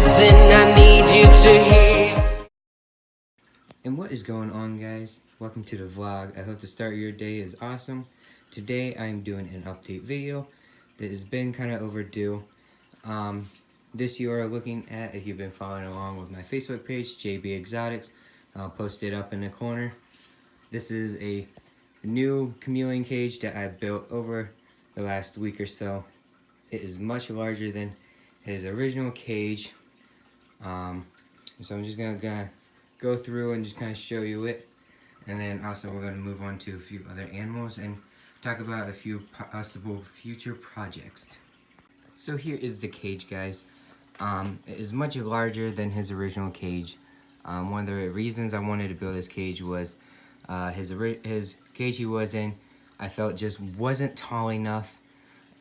lesson I need you to hear. And what is going on, guys? Welcome to the vlog. I hope the start of your day is awesome. Today I'm doing an update video that has been kind of overdue. This you are looking at if you've been following along with my Facebook page, JB Exotics. I'll post it up in the corner. This is a new chameleon cage that I built over the last week or so. It is much larger than his original cage. So I'm just gonna go through and just kind of show you it, and then also we're gonna move on to a few other animals and talk about a few possible future projects. So here is the cage, guys. It is much larger than his original cage. One of the reasons I wanted to build this cage was his cage he was in, I felt just wasn't tall enough,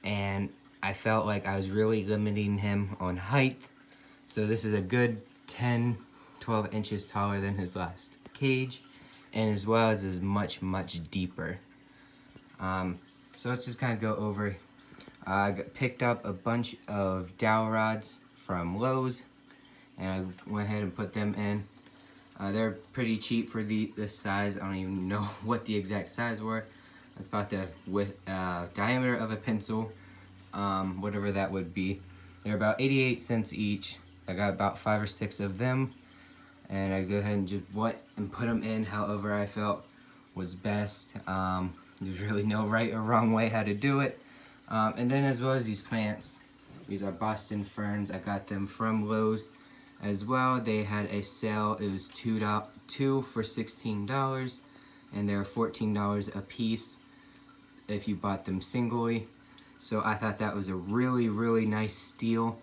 and I felt like I was really limiting him on height. So this is a good 10-12 inches taller than his last cage, and as well as is much deeper. So let's just kind of go over. I picked up a bunch of dowel rods from Lowe's, and I went ahead and put them in. They're pretty cheap for this size. I don't even know what the exact size were. It's about the diameter of a pencil, whatever that would be. They're about 88 cents each. I got about 5 or 6 of them, and I go ahead and just put them in however I felt was best. There's really no right or wrong way how to do it. And then as well as these plants, these are Boston ferns. I got them from Lowe's as well. They had a sale. It was two for $16, and they're $14 a piece if you bought them singly. So I thought that was a really nice steal.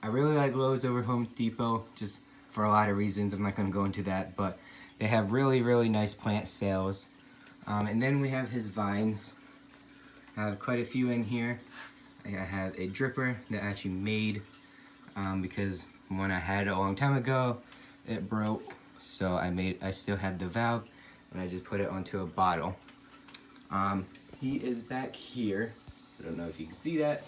I really like Lowe's over Home Depot, just for a lot of reasons. I'm not going to go into that, but they have really nice plant sales. And then we have his vines. I have quite a few in here. I have a dripper that I actually made because one I had a long time ago, it broke. So I still had the valve, and I just put it onto a bottle. He is back here. I don't know if you can see that.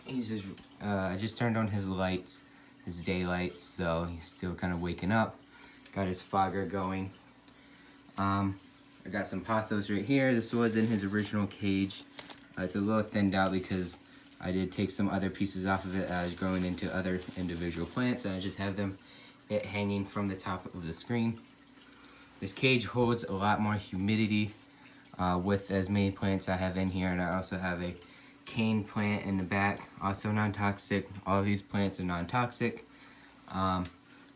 He's just, I just turned on his lights, his daylights, so he's still kind of waking up. Got his fogger going. I got some pothos right here. This was in his original cage. It's a little thinned out because I did take some other pieces off of it. I was growing into other individual plants, and I just have it hanging from the top of the screen. This cage holds a lot more humidity with as many plants I have in here, and I also have a cane plant in the back, also non-toxic. All of these plants are non-toxic.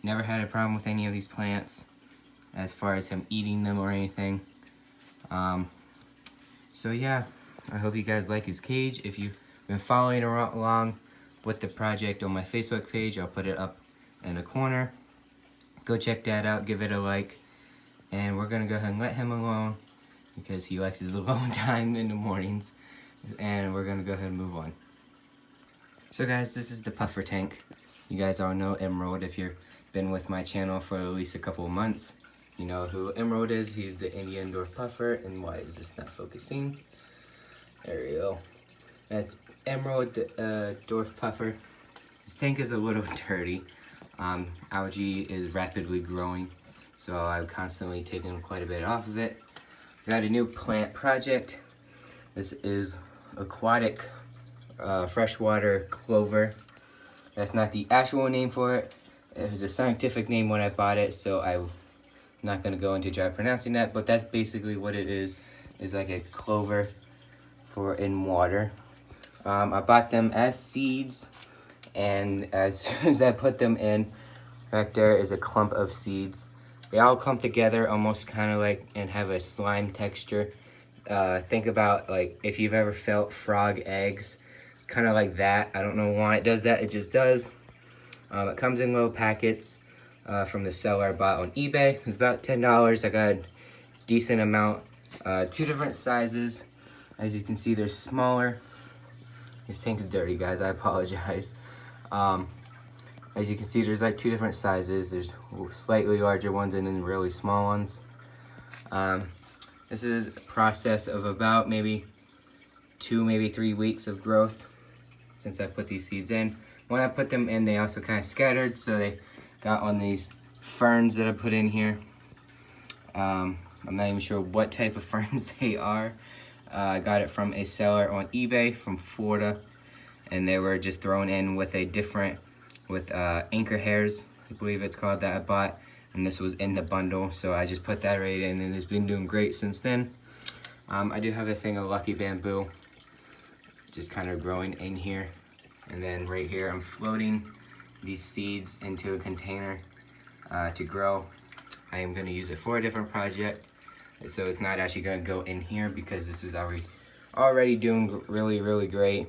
Never had a problem with any of these plants as far as him eating them or anything. So yeah, I hope you guys like his cage. If you've been following along with the project on my Facebook page, I'll put it up in the corner. Go check that out, give it a like, and we're gonna go ahead and let him alone because he likes his alone time in the mornings, and we're gonna go ahead and move on. So guys, this is the puffer tank. You guys all know Emerald. If you've been with my channel for at least a couple of months, you know who Emerald is. He's the Indian dwarf puffer. And why is this not focusing? There we go. That's Emerald dwarf puffer. This tank is a little dirty. Algae is rapidly growing, so I'm constantly taking quite a bit off of it. Got a new plant project. This is aquatic freshwater clover. That's not the actual name for it. It was a scientific name when I bought it, so I'm not going to go into try pronouncing that, but that's basically what it is. It's like a clover for in water. I bought them as seeds, and as soon as I put them in, back there is a clump of seeds. They all clump together almost kind of like and have a slime texture. Think about like if you've ever felt frog eggs. It's kind of like that. I don't know why it does that. It just does. It comes in little packets from the seller I bought on eBay. It's about $10. I got a decent amount. 2 different sizes. As you can see, they're smaller. This tank's dirty, guys. I apologize. As you can see, there's like 2 different sizes. There's slightly larger ones and then really small ones. This is a process of about maybe 2, maybe 3 weeks of growth since I put these seeds in. when I put them in, they also kind of scattered, so they got on these ferns that I put in here. I'm not even sure what type of ferns they are. I got it from a seller on eBay from Florida, and they were just thrown in with anchor hairs, I believe it's called, that I bought, and this was in the bundle, so I just put that right in, and it's been doing great since then. I do have a thing of Lucky Bamboo just kind of growing in here, and then right here I'm floating these seeds into a container to grow. I am going to use it for a different project, so it's not actually going to go in here because this is already doing really great.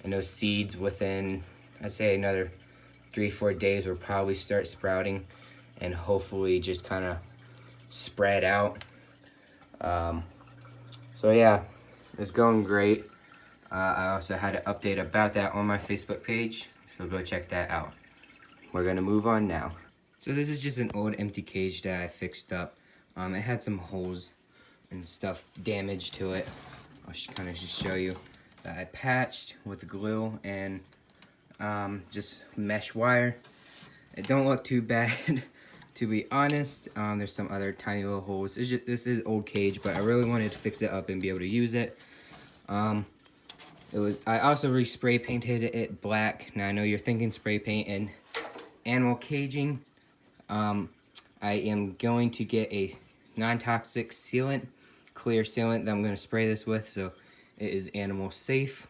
And those seeds, within, I'd say, another 3-4 days, will probably start sprouting and hopefully just kind of spread out. So yeah, it's going great. I also had an update about that on my Facebook page, so go check that out. We're gonna move on now. So this is just an old empty cage that I fixed up. It had some holes and stuff damaged to it. I'll kind of just show you that I patched with glue and just mesh wire. It don't look too bad, to be honest. There's some other tiny little holes. This is old cage, but I really wanted to fix it up and be able to use it. I also re-spray painted it black. Now I know you're thinking spray paint and animal caging. I am going to get a non-toxic sealant, clear sealant, that I'm going to spray this with, so it is animal safe.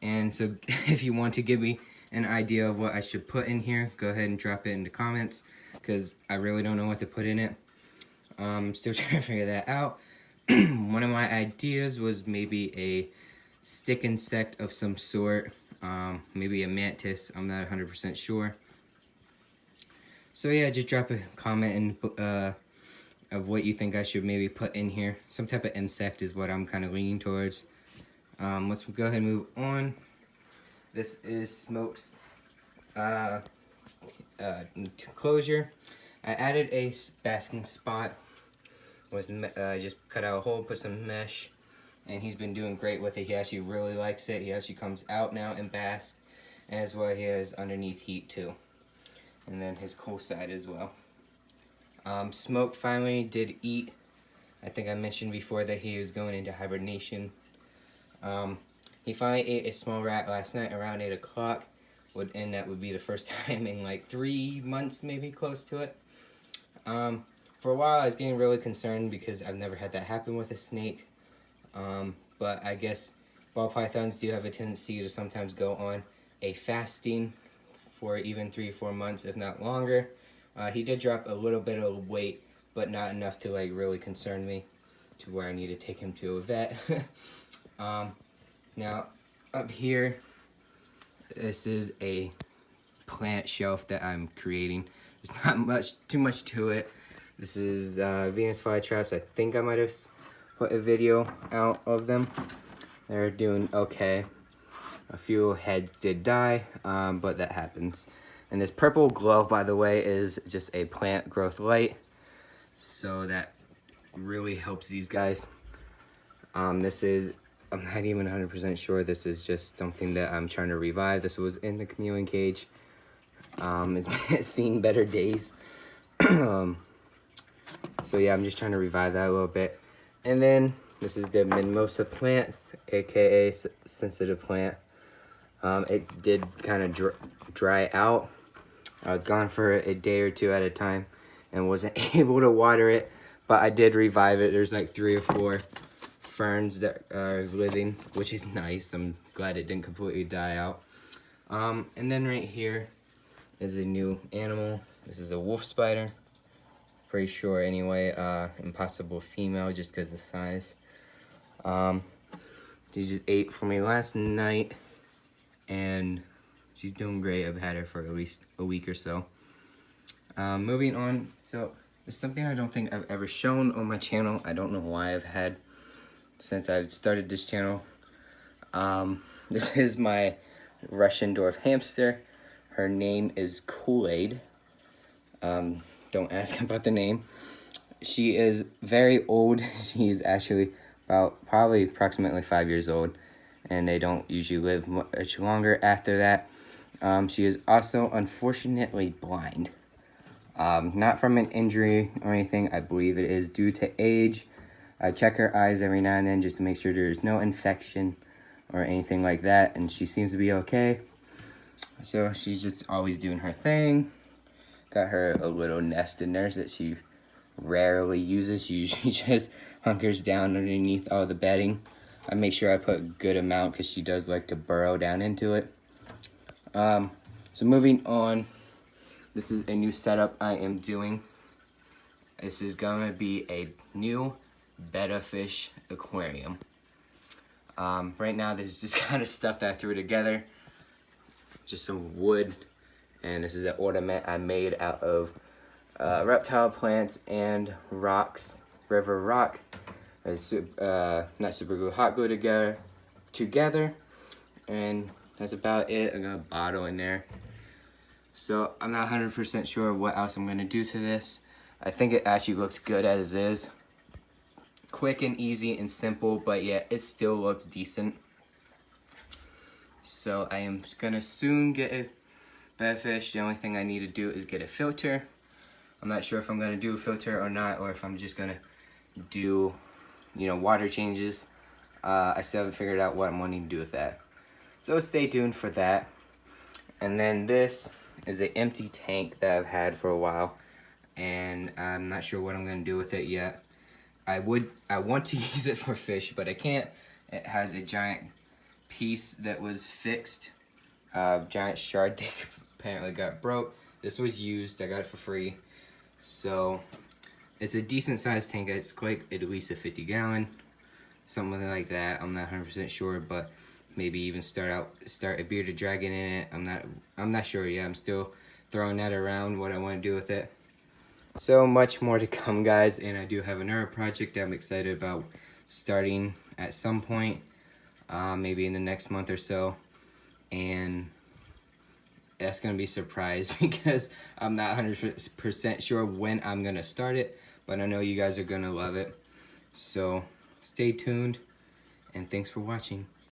And so if you want to give me an idea of what I should put in here, go ahead and drop it in the comments, because I really don't know what to put in it. Still trying to figure that out. One of my ideas was maybe a stick insect of some sort, maybe a mantis. I'm not 100% sure. So yeah, just drop a comment of what you think I should maybe put in here. Some type of insect is what I'm kind of leaning towards. Let's go ahead and move on. This is Smoke's closure. I added a basking spot with just cut out a hole, put some mesh, and he's been doing great with it. He actually really likes it. He actually comes out now and basks, and as well he has underneath heat too, and then his cool side as well. Smoke finally did eat. I think I mentioned before that he was going into hibernation. He finally ate a small rat last night around 8 o'clock, and that would be the first time in like 3 months, maybe close to it. For a while I was getting really concerned because I've never had that happen with a snake. But I guess ball pythons do have a tendency to sometimes go on a fasting for even 3-4 months, if not longer. He did drop a little bit of weight, but not enough to like really concern me to where I need to take him to a vet. Now up here, this is a plant shelf that I'm creating. There's not too much to it. This is Venus flytraps. I think I might have put a video out of them. They're doing okay. A few heads did die, but that happens. And this purple glow, by the way, is just a plant growth light, so that really helps these guys. This is, I'm not even 100% sure, this is just something that I'm trying to revive. This was in the chameleon cage. It's seen better days. So yeah, I'm just trying to revive that a little bit. And then this is the mimosa plant, aka sensitive plant. It did kind of dry out. I was gone for a day or two at a time and wasn't able to water it, but I did revive it. There's like 3 or 4 ferns that are living, which is nice. I'm glad it didn't completely die out. And then right here is a new animal. This is a wolf spider. Pretty sure anyway, impossible female just because of the size. She just ate for me last night and she's doing great. I've had her for at least a week or so. Moving on, so it's something I don't think I've ever shown on my channel. I don't know why I've had since I've started this channel. This is my Russian dwarf hamster. Her name is Kool-Aid. Don't ask about the name. She is very old. She's actually approximately 5 years old, and they don't usually live much longer after that. She is also unfortunately blind. Not from an injury or anything. I believe it is due to age. I check her eyes every now and then just to make sure there's no infection or anything like that, and she seems to be okay. So she's just always doing her thing. Got her a little nest in there that she rarely uses. She usually just hunkers down underneath all the bedding. I make sure I put a good amount because she does like to burrow down into it. So moving on, this is a new setup I am doing. This is gonna be a new betta fish aquarium. Right now this is just kind of stuff that I threw together. Just some wood, and this is an ornament I made out of reptile plants and rocks, river rock. It's not super glue, hot glue together, and that's about it. I got a bottle in there. So I'm not 100% sure what else I'm gonna do to this. I think it actually looks good as is. Quick and easy and simple, but yeah, it still looks decent. So I am gonna soon get a betta fish. The only thing I need to do is get a filter. I'm not sure if I'm gonna do a filter or not, or if I'm just gonna do, water changes. I still haven't figured out what I'm wanting to do with that. So stay tuned for that. And then this is an empty tank that I've had for a while, and I'm not sure what I'm gonna do with it yet. I want to use it for fish, but I can't. It has a giant piece that was fixed. Giant shard tank apparently got broke. This was used. I got it for free. So it's a decent sized tank. It's like at least a 50-gallon, something like that. I'm not 100% sure, but maybe even start a bearded dragon in it. I'm not sure yet. I'm still throwing that around, what I want to do with it. So much more to come, guys, and I do have another project that I'm excited about starting at some point, maybe in the next month or so, and that's gonna be a surprise because I'm not 100% sure when I'm gonna start it, but I know you guys are gonna love it. So stay tuned, and thanks for watching.